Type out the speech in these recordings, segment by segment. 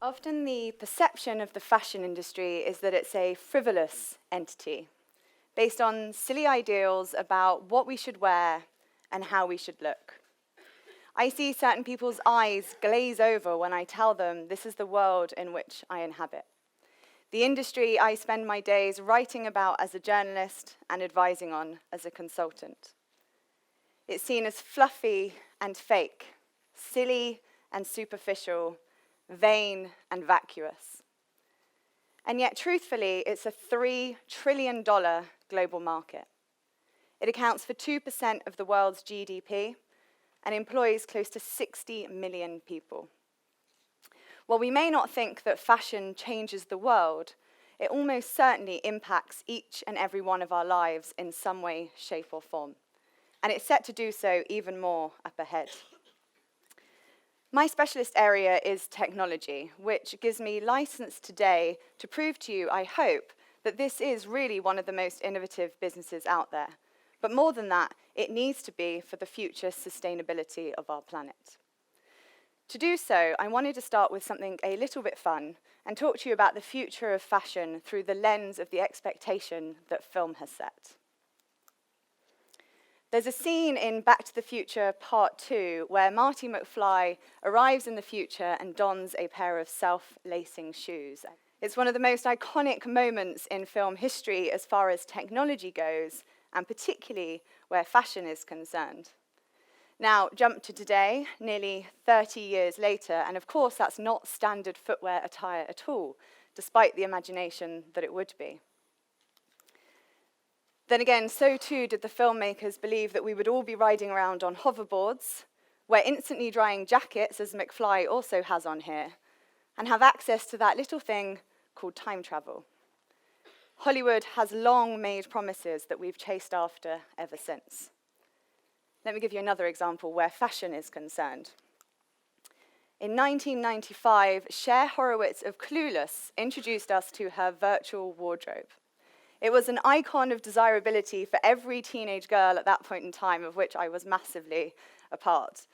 Often the perception of the fashion industry is that it's a frivolous entity, based on silly ideals about what we should wear and how we should look. I see certain people's eyes glaze over when I tell them this is the world in which I inhabit. The industry I spend my days writing about as a journalist and advising on as a consultant. It's seen as fluffy and fake, silly and superficial, vain and vacuous. And yet, truthfully, it's a $3 trillion global market. It accounts for 2% of the world's GDP and employs close to 60 million people. While we may not think that fashion changes the world, it almost certainly impacts each and every one of our lives in some way, shape, or form. And it's set to do so even more up ahead. My specialist area is technology, which gives me license today to prove to you, I hope, that this is really one of the most innovative businesses out there. But more than that, it needs to be for the future sustainability of our planet. To do so, I wanted to start with something a little bit fun and talk to you about the future of fashion through the lens of the expectation that film has set. There's a scene in Back to the Future Part 2 where Marty McFly arrives in the future and dons a pair of self-lacing shoes. It's one of the most iconic moments in film history as far as technology goes, and particularly where fashion is concerned. Now, jump to today, nearly 30 years later, and of course that's not standard footwear attire at all, despite the imagination that it would be. Then again, so too did the filmmakers believe that we would all be riding around on hoverboards, wear instantly drying jackets, as McFly also has on here, and have access to that little thing called time travel. Hollywood has long made promises that we've chased after ever since. Let me give you another example where fashion is concerned. In 1995, Cher Horowitz of Clueless introduced us to her virtual wardrobe. It was an icon of desirability for every teenage girl at that point in time, of which I was massively a part.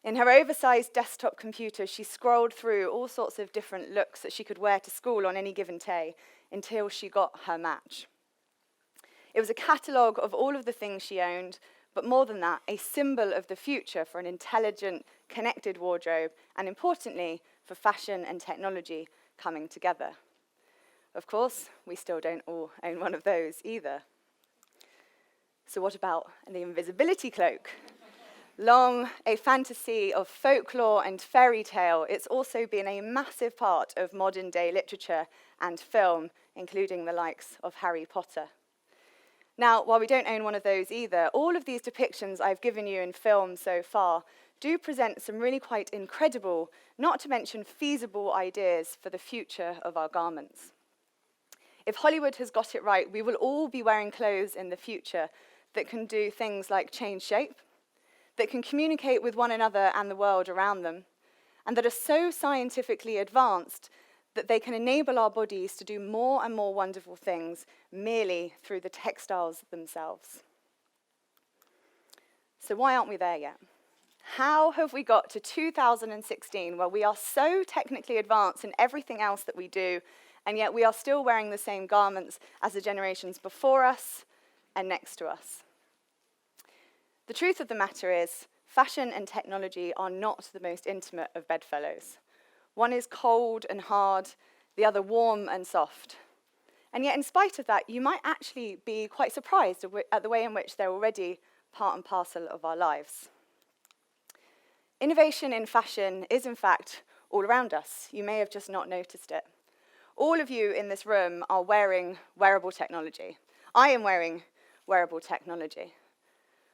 In her oversized desktop computer, she scrolled through all sorts of different looks that she could wear to school on any given day until she got her match. It was a catalogue of all of the things she owned, but more than that, a symbol of the future for an intelligent, connected wardrobe, and importantly, for fashion and technology coming together. Of course, we still don't all own one of those either. So what about the Invisibility cloak? Long a fantasy of folklore and fairy tale, it's also been a massive part of modern day literature and film, including the likes of Harry Potter. Now, while we don't own one of those either, all of these depictions I've given you in film so far do present some really quite incredible, not to mention feasible ideas for the future of our garments. If Hollywood has got it right, we will all be wearing clothes in the future that can do things like change shape, that can communicate with one another and the world around them, and that are so scientifically advanced that they can enable our bodies to do more and more wonderful things merely through the textiles themselves. So why aren't we there yet? How have we got to 2016 where we are so technically advanced in everything else that we do, and yet we are still wearing the same garments as the generations before us and next to us? The truth of the matter is, fashion and technology are not the most intimate of bedfellows. One is cold and hard, the other warm and soft. And yet, in spite of that, you might actually be quite surprised at the way in which they're already part and parcel of our lives. Innovation in fashion is, in fact, all around us. You may have just not noticed it. All of you in this room are wearing wearable technology. I am wearing wearable technology.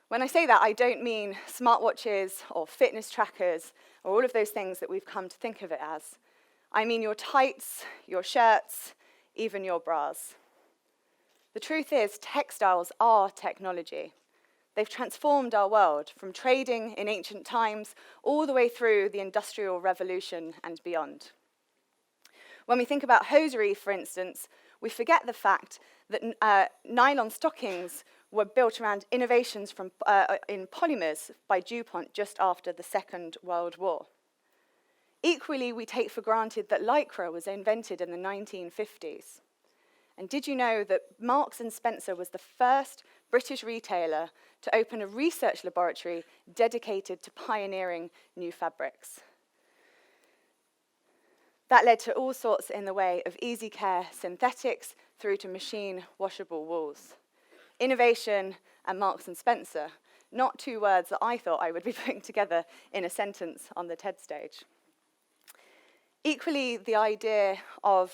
When I say that, I don't mean smartwatches or fitness trackers or all of those things that we've come to think of it as. I mean your tights, your shirts, even your bras. The truth is, textiles are technology. They've transformed our world from trading in ancient times all the way through the Industrial Revolution and beyond. When we think about hosiery, for instance, we forget the fact that nylon stockings were built around innovations in polymers by DuPont just after the Second World War. Equally, we take for granted that Lycra was invented in the 1950s. And did you know that Marks and Spencer was the first British retailer to open a research laboratory dedicated to pioneering new fabrics? That led to all sorts in the way of easy care synthetics through to machine washable wools. Innovation and Marks and Spencer, not two words that I thought I would be putting together in a sentence on the TED stage. Equally, the idea of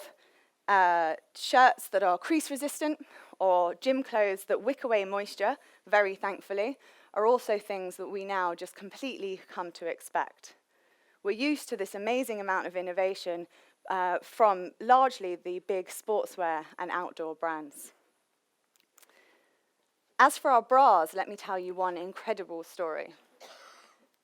shirts that are crease resistant or gym clothes that wick away moisture, very thankfully, are also things that we now just completely come to expect. We're used to this amazing amount of innovation from largely the big sportswear and outdoor brands. As for our bras, let me tell you one incredible story.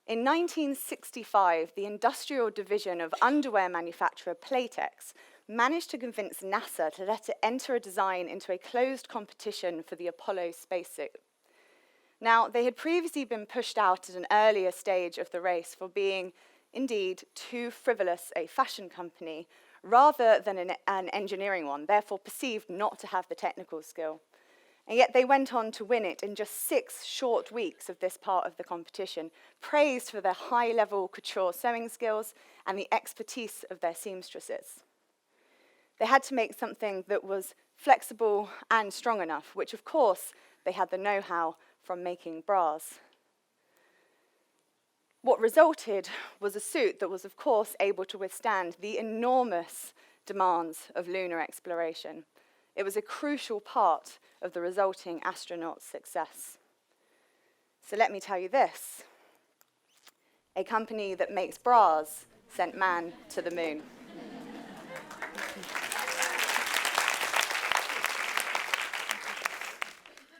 In 1965, the industrial division of underwear manufacturer Playtex managed to convince NASA to let it enter a design into a closed competition for the Apollo spacesuit. Now, they had previously been pushed out at an earlier stage of the race for being, indeed, too frivolous a fashion company rather than an engineering one, therefore perceived not to have the technical skill. And yet they went on to win it in just 6 short weeks of this part of the competition, praised for their high-level couture sewing skills and the expertise of their seamstresses. They had to make something that was flexible and strong enough, which of course they had the know-how from making bras. What resulted was a suit that was of course able to withstand the enormous demands of lunar exploration. It was a crucial part of the resulting astronaut's success. So let me tell you this. A company that makes bras sent man to the moon.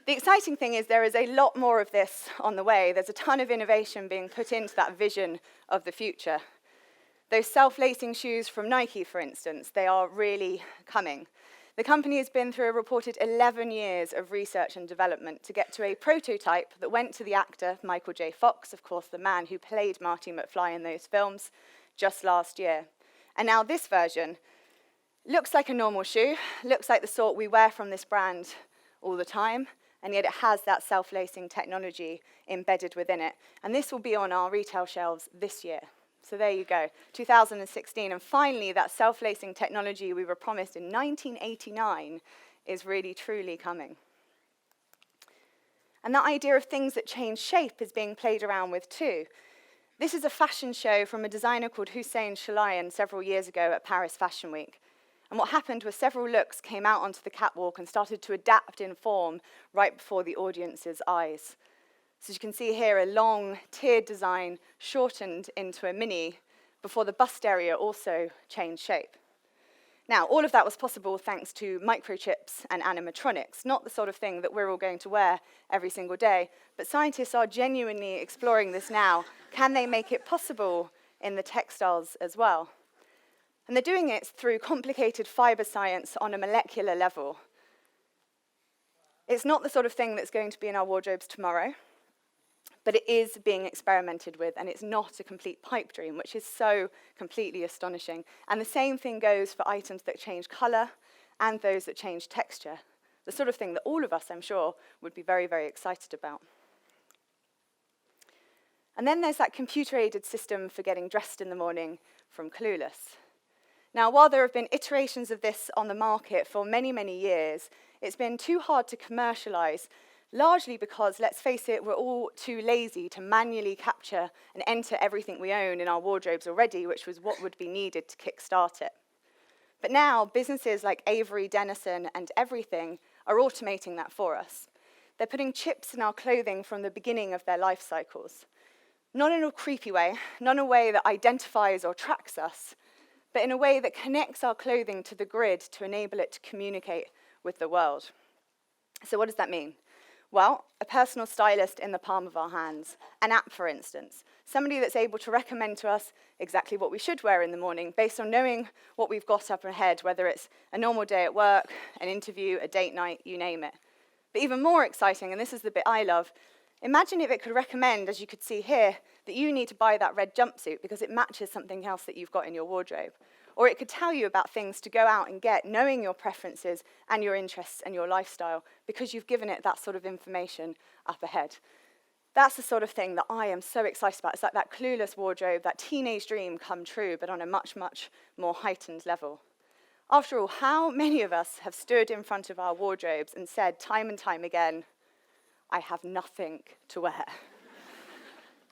The exciting thing is there is a lot more of this on the way. There's a ton of innovation being put into that vision of the future. Those self-lacing shoes from Nike, for instance, they are really coming. The company has been through a reported 11 years of research and development to get to a prototype that went to the actor Michael J. Fox, of course the man who played Marty McFly in those films, just last year. And now this version looks like a normal shoe, looks like the sort we wear from this brand all the time, and yet it has that self-lacing technology embedded within it. And this will be on our retail shelves this year. So there you go, 2016. And finally, that self-lacing technology we were promised in 1989 is really, truly coming. And that idea of things that change shape is being played around with too. This is a fashion show from a designer called Hussein Chalayan several years ago at Paris Fashion Week. And what happened was several looks came out onto the catwalk and started to adapt in form right before the audience's eyes. So you can see here a long tiered design shortened into a mini before the bust area also changed shape. Now, all of that was possible thanks to microchips and animatronics, not the sort of thing that we're all going to wear every single day, but scientists are genuinely exploring this now. Can they make it possible in the textiles as well? And they're doing it through complicated fiber science on a molecular level. It's not the sort of thing that's going to be in our wardrobes tomorrow, but it is being experimented with, and it's not a complete pipe dream, which is so completely astonishing. And the same thing goes for items that change color and those that change texture, the sort of thing that all of us, I'm sure, would be very, very excited about. And then there's that computer-aided system for getting dressed in the morning from Clueless. Now, while there have been iterations of this on the market for many, many years, it's been too hard to commercialize, largely because, let's face it, we're all too lazy to manually capture and enter everything we own in our wardrobes already, which was what would be needed to kickstart it. But now, businesses like Avery Dennison and Everything are automating that for us. They're putting chips in our clothing from the beginning of their life cycles. Not in a creepy way, not in a way that identifies or tracks us, but in a way that connects our clothing to the grid to enable it to communicate with the world. So what does that mean? Well, a personal stylist in the palm of our hands, an app, for instance, somebody that's able to recommend to us exactly what we should wear in the morning based on knowing what we've got up ahead, whether it's a normal day at work, an interview, a date night, you name it. But even more exciting, and this is the bit I love, Imagine if it could recommend, as you could see here, that you need to buy that red jumpsuit because it matches something else that you've got in your wardrobe. Or it could tell you about things to go out and get, knowing your preferences and your interests and your lifestyle, because you've given it that sort of information up ahead. That's the sort of thing that I am so excited about. It's like that clueless wardrobe, that teenage dream come true, but on a much, much more heightened level. After all, how many of us have stood in front of our wardrobes and said time and time again, I have nothing to wear?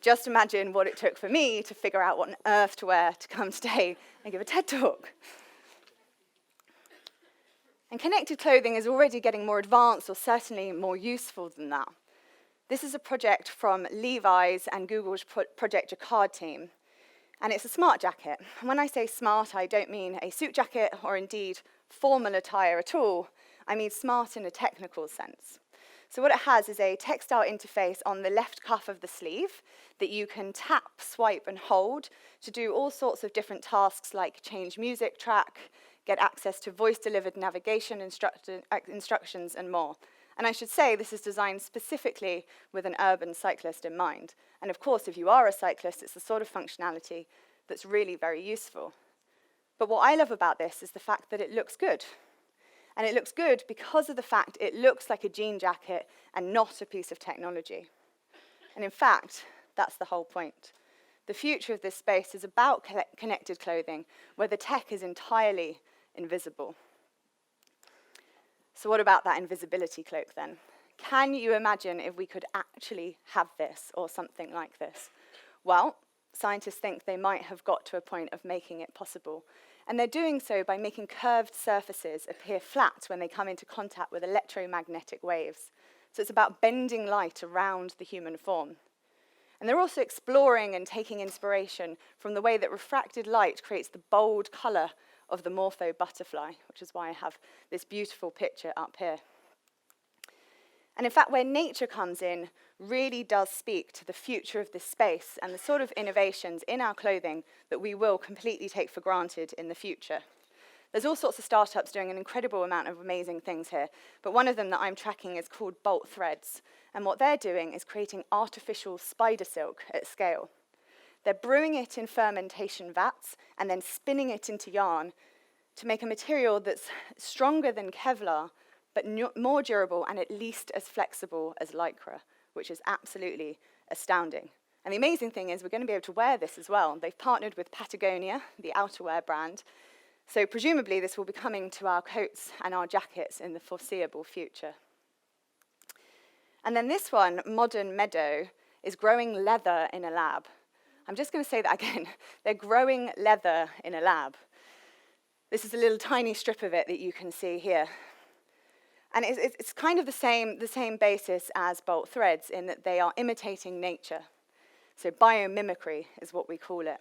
Just imagine what it took for me to figure out what on earth to wear to come today and give a TED talk. And connected clothing is already getting more advanced, or certainly more useful than that. This is a project from Levi's and Google's Project Jacquard team. And it's a smart jacket. And when I say smart, I don't mean a suit jacket or indeed formal attire at all. I mean smart in a technical sense. So what it has is a textile interface on the left cuff of the sleeve that you can tap, swipe, and hold to do all sorts of different tasks like change music track, get access to voice-delivered navigation instructions, and more. And I should say this is designed specifically with an urban cyclist in mind. And of course, if you are a cyclist, it's the sort of functionality that's really very useful. But what I love about this is the fact that it looks good. And it looks good because of the fact it looks like a jean jacket and not a piece of technology. And in fact, that's the whole point. The future of this space is about connected clothing, where the tech is entirely invisible. So what about that invisibility cloak then? Can you imagine if we could actually have this or something like this? Well, scientists think they might have got to a point of making it possible. And they're doing so by making curved surfaces appear flat when they come into contact with electromagnetic waves. So it's about bending light around the human form. And they're also exploring and taking inspiration from the way that refracted light creates the bold colour of the morpho butterfly, which is why I have this beautiful picture up here. And in fact, where nature comes in really does speak to the future of this space and the sort of innovations in our clothing that we will completely take for granted in the future. There's all sorts of startups doing an incredible amount of amazing things here, but one of them that I'm tracking is called Boltthreads, and what they're doing is creating artificial spider silk at scale. They're brewing it in fermentation vats and then spinning it into yarn to make a material that's stronger than Kevlar, but more durable and at least as flexible as Lycra, which is absolutely astounding. And the amazing thing is we're going to be able to wear this as well. They've partnered with Patagonia, the outerwear brand, so presumably this will be coming to our coats and our jackets in the foreseeable future. And then this one, Modern Meadow, is growing leather in a lab. I'm just going to say that again. They're growing leather in a lab. This is a little tiny strip of it that you can see here. And it's kind of the same basis as Boltthreads in that they are imitating nature. So biomimicry is what we call it.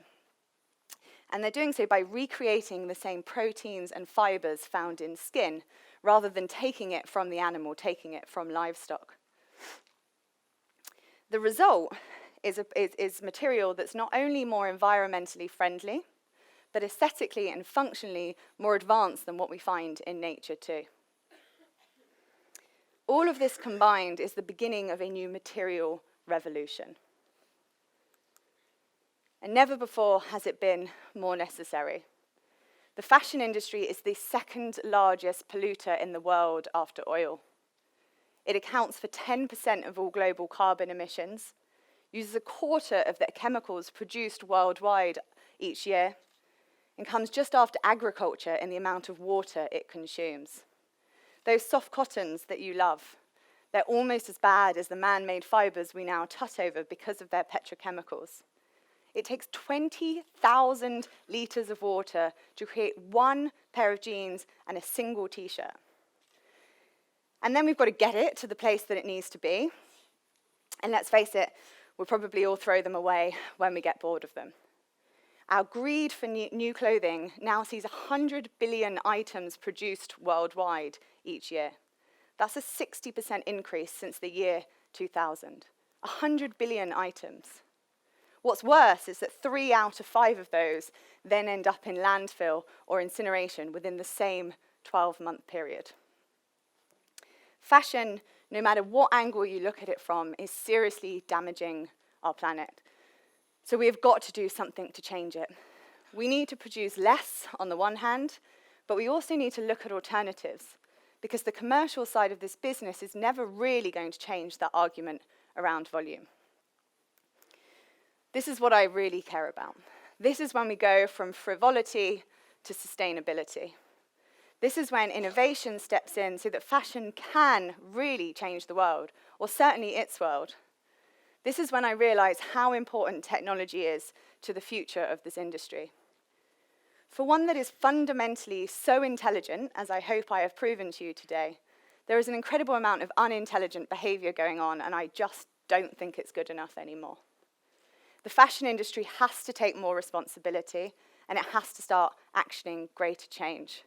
And they're doing so by recreating the same proteins and fibers found in skin, rather than taking it from the animal, taking it from livestock. The result is material that's not only more environmentally friendly, but aesthetically and functionally more advanced than what we find in nature too. All of this combined is the beginning of a new material revolution. And never before has it been more necessary. The fashion industry is the second largest polluter in the world after oil. It accounts for 10% of all global carbon emissions, uses a quarter of the chemicals produced worldwide each year, and comes just after agriculture in the amount of water it consumes. Those soft cottons that you love, they're almost as bad as the man-made fibers we now tut over because of their petrochemicals. It takes 20,000 litres of water to create one pair of jeans and a single t-shirt. And then we've got to get it to the place that it needs to be. And let's face it, we'll probably all throw them away when we get bored of them. Our greed for new clothing now sees 100 billion items produced worldwide each year. That's a 60% increase since the year 2000. 100 billion items. What's worse is that 3 out of 5 of those then end up in landfill or incineration within the same 12-month period. Fashion no matter what angle you look at it from, is seriously damaging our planet. So we have got to do something to change it. We need to produce less on the one hand, but we also need to look at alternatives, because the commercial side of this business is never really going to change that argument around volume. This is what I really care about. This is when we go from frivolity to sustainability. This is when innovation steps in so that fashion can really change the world, or certainly its world. This is when I realize how important technology is to the future of this industry. For one that is fundamentally so intelligent, as I hope I have proven to you today, there is an incredible amount of unintelligent behavior going on, and I just don't think it's good enough anymore. The fashion industry has to take more responsibility, and it has to start actioning greater change.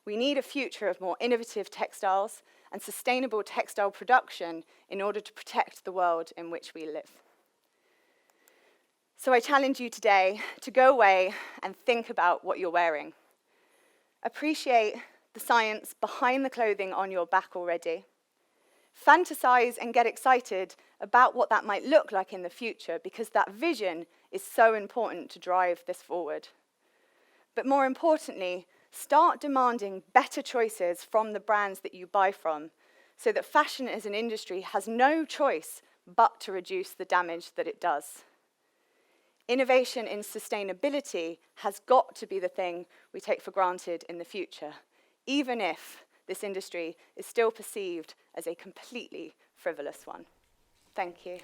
We need a future of more innovative textiles and sustainable textile production in order to protect the world in which we live. So I challenge you today to go away and think about what you're wearing. Appreciate the science behind the clothing on your back already. Fantasize and get excited about what that might look like in the future, because that vision is so important to drive this forward. But more importantly, start demanding better choices from the brands that you buy from, so that fashion as an industry has no choice but to reduce the damage that it does. Innovation in sustainability has got to be the thing we take for granted in the future, even if this industry is still perceived as a completely frivolous one. Thank you.